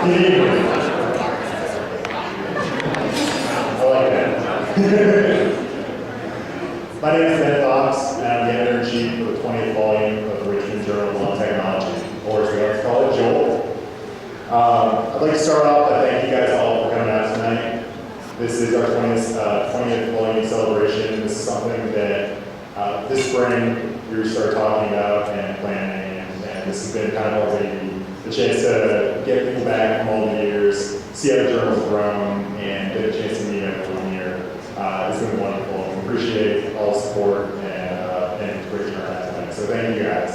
I like that. My name is Ben Fox, and I'm the editor-in-chief for the 20th volume of the Richmond Journal of Law and Technology, or as we like to call it, JOLT. I'd like to start off by thanking you guys all for coming out tonight. This is our 20th volume celebration. This is something that this spring we started talking about and planning, and this has been kind of our baby. The chance to get people back from all the years, see how the journal's grown, and get a chance to meet everyone here. It's been wonderful. We appreciate all the support and it's great turnout tonight. So thank you guys.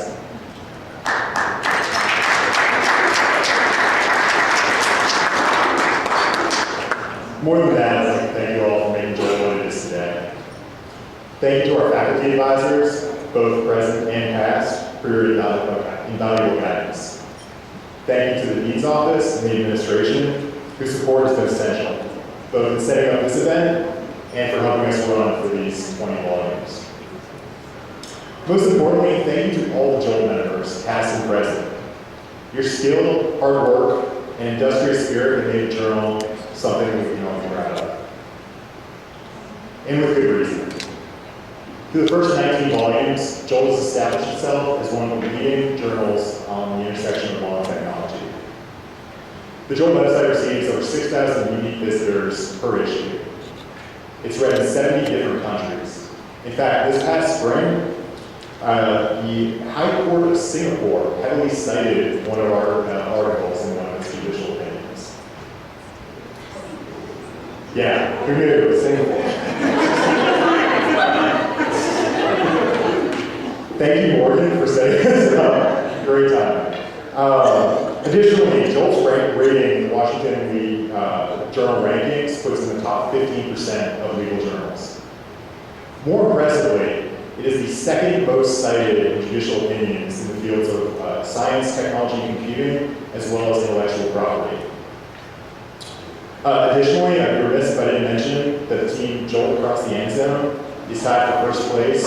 More than that, I'd like to thank you all for making JOLT what it is today. Thank you to our faculty advisors, both present and past, for your invaluable guidance. Thank you to the Dean's Office and the administration, whose support has been essential, both in setting up this event and for helping us run for these 20 volumes. Most importantly, thank you to all the JOLT members, past and present. Your skill, hard work, and industrious spirit have made the journal something we can all be proud of. And with good reason. Through the first 19 volumes, JOLT has established itself as one of the leading journals on the intersection of law and technology. The JOLT website receives over 6,000 unique visitors per issue. It's read in 70 different countries. In fact, this past spring, the High Court of Singapore heavily cited one of our articles in one of its judicial opinions. Yeah, who knew? Singapore. Thank you, Morgan, for setting this up. Great time. Additionally, JOLT's rating in the Washington Lee Journal rankings puts in the top 15% of legal journals. More impressively, it is the second most cited in judicial opinions in the fields of science, technology, and computing, as well as intellectual property. Additionally, I'd be remiss if I didn't mention that the team JOLT across the end zone is tied for first place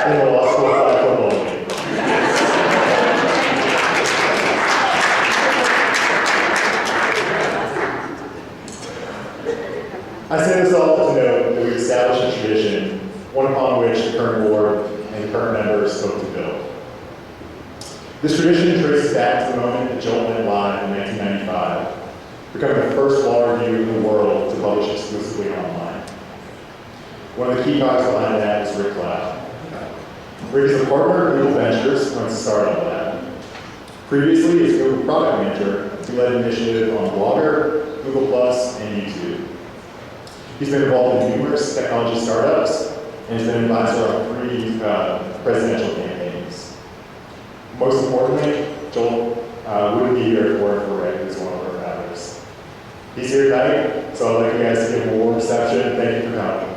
in the law school flag football league. I say this all to note that we've established a tradition, one upon which the current board and the current members hope to build. This tradition traces back to the moment that JOLT went live in 1995, becoming the first law review in the world to publish exclusively online. One of the key guys behind that is Rick Klau. Rick is a partner at Google Ventures when it started all that. Previously, as Google product manager, he led an initiative on Blogger, Google+, and YouTube. He's been involved in numerous technology startups and has been an advisor on 3 presidential campaigns. Most importantly, JOLT wouldn't be here if it weren't for Rick, who's one of our founders. He's here tonight, so I'd like you guys to give him a warm reception. Thank you for coming.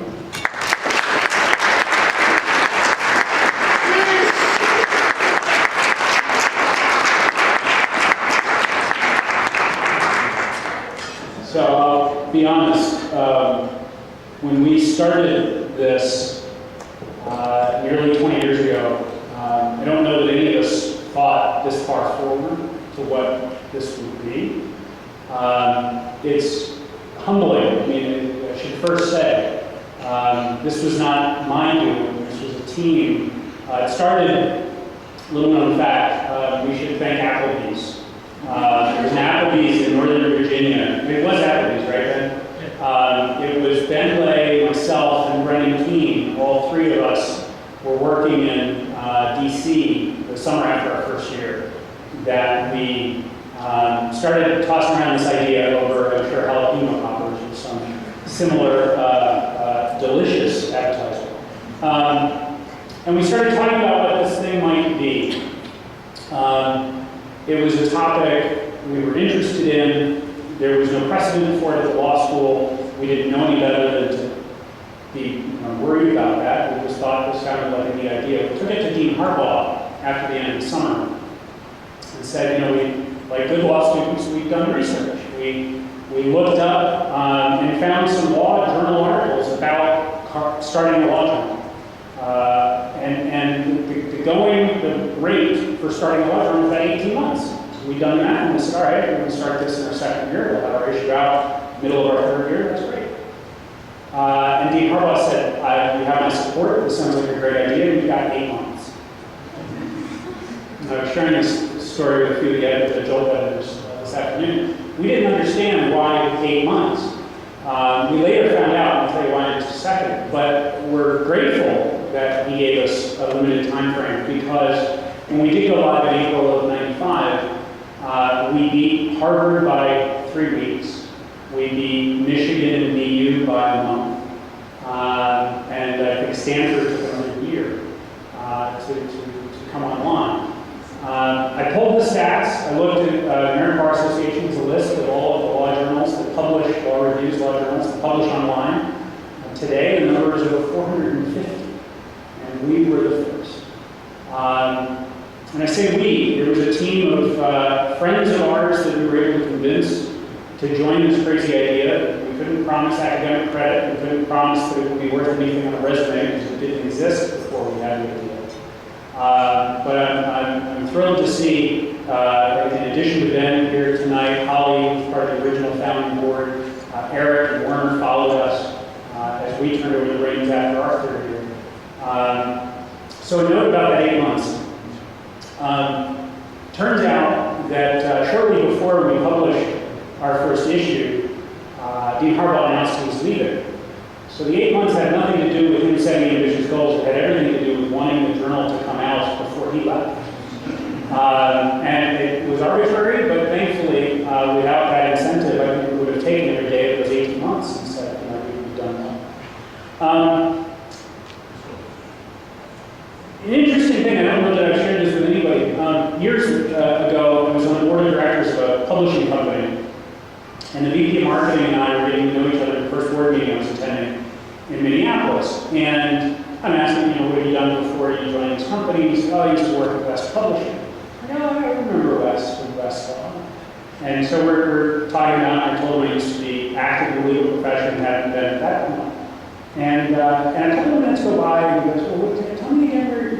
So I'll be honest, when we started this nearly 20 years ago, I don't know that any of us thought this far forward to what this would be. It's humbling. I mean, I should first say, this was not my doing, this was a team. It started, little known fact, we should thank Applebee's. There was an Applebee's in Northern Virginia. I mean, it was Applebee's, right, Ben? It was Ben Lay, myself, and Brendan Keene. All 3 of us were working in DC the summer after our first year that we started tossing around this idea over, I'm sure, jalapeno poppers or some similar delicious appetizer. And we started talking about what this thing might be. It was a topic we were interested in. There was no precedent for it at the law school. We didn't know any better than to be worried about that. We just thought this sounded like a neat idea. We took it to Dean Harbaugh after the end of the summer and said, we, like good law students, we've done research. We looked up and found some law journal articles about starting a law journal. And the rate for starting a law firm was about 18 months. we'd done the math and we said, all right, we're going to start this in our second year. We'll have our issue out middle of our third year. That's great. And Dean Harbaugh said, you have my support. This sounds like a great idea. We've got 8 months. I was sharing this story with a few of the JOLT editors this afternoon. We didn't understand why 8 months. We later found out, and I'll tell you why in just a second, but we're grateful that he gave us a limited time frame because when we did go live in April of '95, we beat Harvard by 3 weeks. We beat Michigan and BU by a month. And I think Stanford took another year to come online. I pulled the stats. I looked at American Bar Association's list of all of the law journals that publish, law reviews, law journals that publish online. Today, the number is over 450, and we were the first. And I say we, there was a team of friends of ours that we were able to convince to join this crazy idea. We couldn't promise academic credit, we couldn't promise that it would be worth anything on a resume because it didn't exist before we had the idea. But I'm thrilled to see, in addition to Ben here tonight, Holly was part of the original founding board, Eric and Warren followed us as we turned over the reins after our third year. So a note about that 8 months. Turns out that shortly before we published our first issue, Dean Harbaugh announced he was leaving. So the 8 months had nothing to do with him setting ambitious goals. It had everything to do with wanting the journal to come out before he left. And it was arbitrary, but thankfully, without that incentive, I think we would have taken every day of those 18 months and said, we've done well. An interesting thing, I don't know that I've shared this with anybody. Years ago, I was on the board of directors of a publishing company, and the VP of marketing and I were getting to know each other in the first board meeting I was attending in Minneapolis. And I'm asking, what have you done before you joined this company? He said, I used to work at West Publishing. I go, I remember West and West Law. And so we're talking about, I told him I used to be active in the legal profession, hadn't been at that point. And a couple of minutes go by, and he goes, well, tell me again where you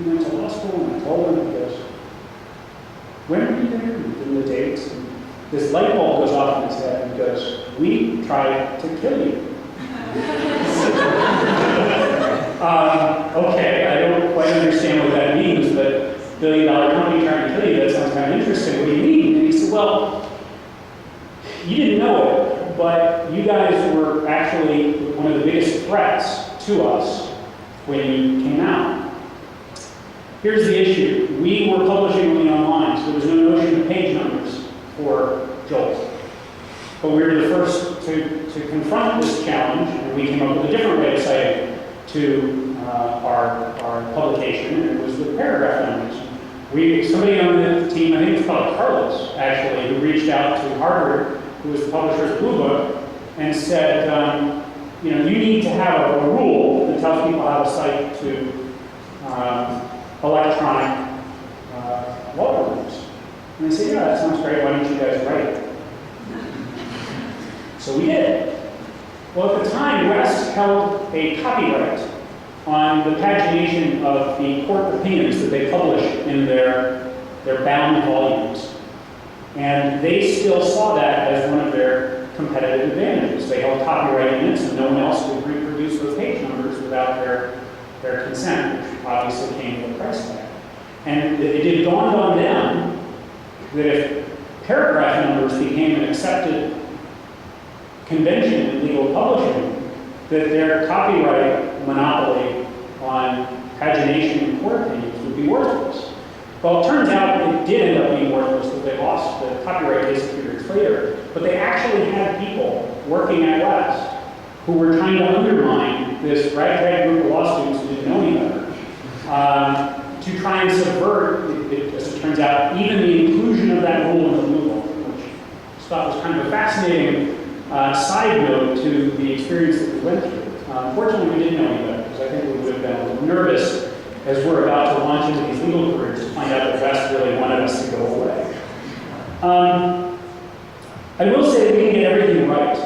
went to law school. And I told him, he goes, when were you there? And give him the dates. And this light bulb goes off in his head, and he goes, we tried to kill you. Okay, I don't quite understand what that means, but billion-dollar company trying to kill you, that sounds kind of interesting. What do you mean? And he said, well, you didn't know it, but you guys were actually one of the biggest threats to us when you came out. Here's the issue. We were publishing only online, so there was no notion of page numbers for JOLT. But we were the first to confront this challenge, and we came up with a different way of citing to our publication, and it was with paragraph numbers. Somebody on the team, I think it was called Carlos, actually, who reached out to Harvard, who was the publisher of Blue Book, and said, you need to have a rule that tells people how to cite to electronic law reviews. And they said, yeah, that sounds great, why don't you guys write it? So we did. Well, at the time, West held a copyright on the pagination of the court opinions that they publish in their bound volumes. And they still saw that as one of their competitive advantages. They held copyright in it, so no one else could reproduce those page numbers without their consent, which obviously came with a price tag. And it dawned on them that if paragraph numbers became an accepted convention in legal publishing, that their copyright monopoly on pagination and court opinions would be worthless. Well, it turns out it did end up being worthless, that they lost the copyright case a few years later, but they actually had people working at West who were trying to undermine this ragtag group of law students who didn't know any better, to try and subvert, as it turns out, even the inclusion of that rule in the Blue Book, which I thought was kind of a fascinating side note to the experience that we went through. Fortunately, we didn't know any better, because I think we would have been a little nervous as we're about to launch into these legal careers to find out that West really wanted us to go away. I will say that we didn't get everything right.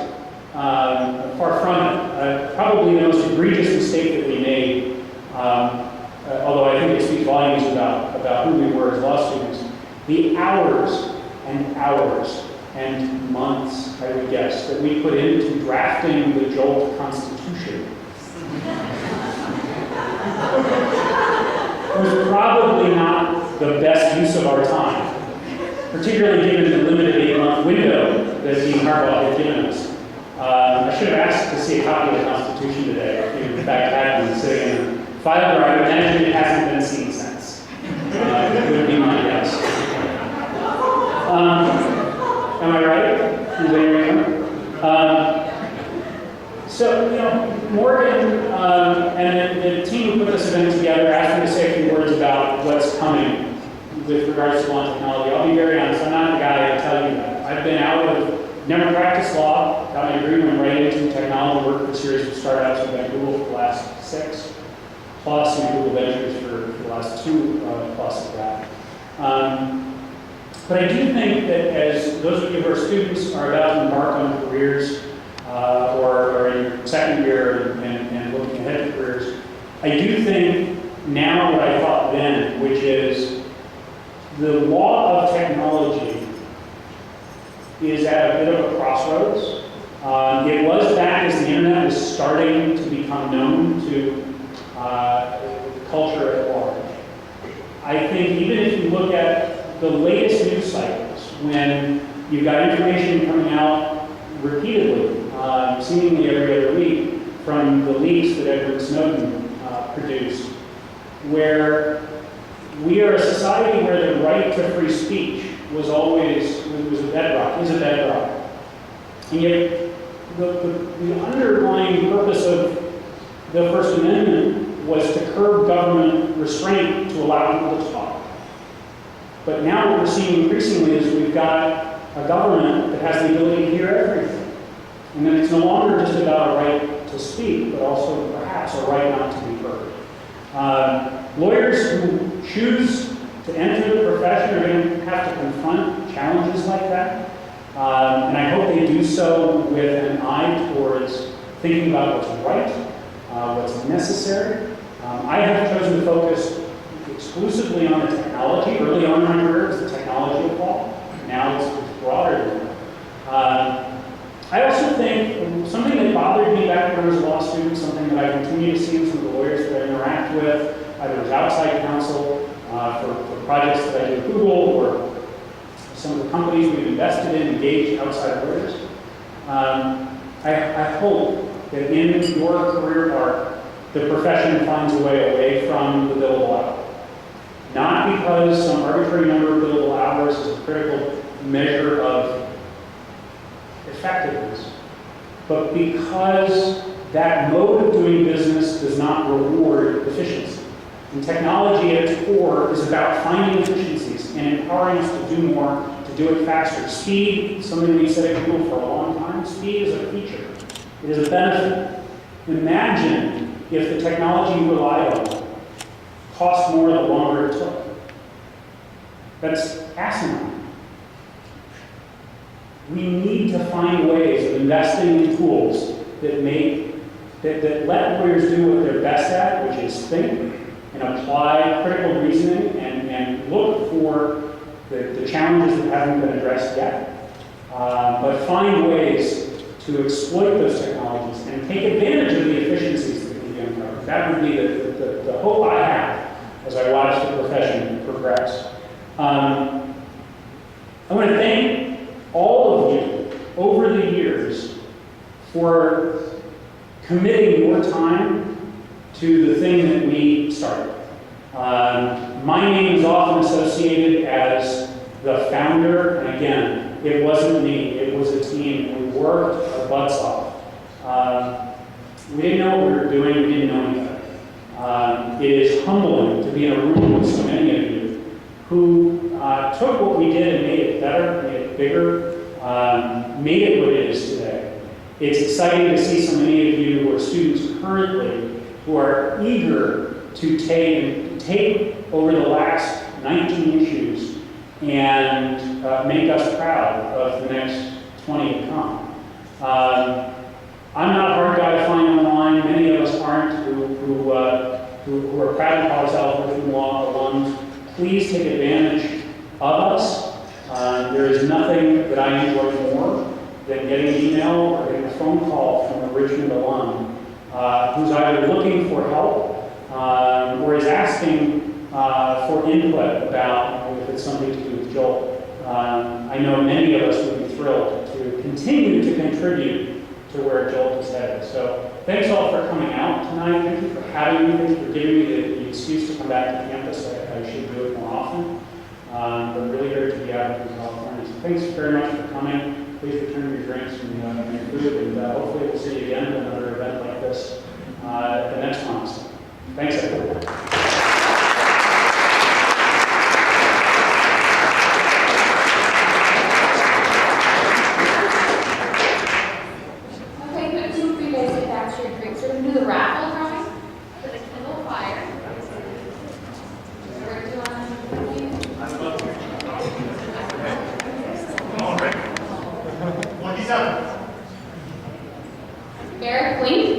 Far from it. Probably the most egregious mistake that we made, although I think it speaks volumes about who we were as law students, The hours and hours and months, I would guess, that we put into drafting the JOLT Constitution was probably not the best use of our time, particularly given the limited 8-month window that Dean Harbaugh had given us. I should have asked to see a copy of the Constitution today. In fact, I had been sitting in a file drive, and imagine it hasn't been seen since. It would be my guess. Am I right? Is that right? So, Morgan and the team who put this event together asked me to say a few words about what's coming with regards to law and technology. I'll be very honest, I'm not the guy to tell you that. I've been out of, never practiced law, got my degree, went right into technology, worked for a series of startups. I've been at Google for the last 6, plus in Google Ventures for the last 2 plus of that. But I do think that as those of you who are students are about to embark on careers or are in your second year and looking ahead to careers, I do think now what I thought then, which is the law of technology is at a bit of a crossroads. It was back as the internet was starting to become known to culture at large. I think even if you look at the latest news cycles, when you've got information coming out repeatedly, seemingly every other week, from the leaks that Edward Snowden produced, where we are a society where the right to free speech was always was a bedrock, is a bedrock. And yet the underlying purpose of the First Amendment was to curb government restraint to allow people to talk. But now what we're seeing increasingly is we've got a government that has the ability to hear everything. And then it's no longer just about a right to speak, but also perhaps a right not to be heard. Lawyers who choose to enter the profession are going to have to confront challenges like that. And I hope they do so with an eye towards thinking about what's right, what's necessary. I have chosen to focus exclusively on the technology. Early on in my career, it was the technology of law. Now it's broader than that. I also think something that bothered me back when I was a law student, something that I continue to see with some of the lawyers that I interact with, either as outside counsel for projects that I do at Google or some of the companies we've invested in, engaged outside lawyers. I hope that in your career arc, the profession finds a way away from the billable hour. Not because some arbitrary number of billable hours is a critical measure of effectiveness, but because that mode of doing business does not reward efficiency. And technology at its core is about finding efficiencies and empowering us to do more, to do it faster. Speed, something we've said at Google for a long time, speed is a feature. It is a benefit. Imagine if the technology you relied on cost more the longer it took. That's asinine. We need to find ways of investing in tools that let lawyers do what they're best at, which is think and apply critical reasoning and look for the challenges that haven't been addressed yet, but find ways to exploit those technologies and take advantage of the efficiencies that can be uncovered. That would be the hope I have as I watch the profession progress. I want to thank all of you over the years for committing your time to the thing that we started. My name is often associated as the founder, and again, it wasn't me, it was a team. We worked our butts off. We didn't know what we were doing, we didn't know any better. It is humbling to be in a room with so many of you who took what we did and made it better, made it bigger, made it what it is today. It's exciting to see so many of you who are students currently who are eager to take over the last 19 issues and make us proud of the next 20 to come. I'm not a hard guy to find online. Many of us aren't who are proud to call ourselves working law alums. Please take advantage of us. There is nothing that I enjoy more than getting an email or getting a phone call from a Richmond alum who's either looking for help or is asking for input about if it's something to do with JOLT. I know many of us would be thrilled to continue to contribute to where JOLT is headed. So thanks all for coming out tonight. Thank you for having me. Thank you for giving me the excuse to come back to campus. I should do it more often. But really great to be out here in California. So thanks very much for coming. Please return your drinks and your food, and hopefully we'll see you again at another event like this at the next one. Thanks, everyone. Eric Queen.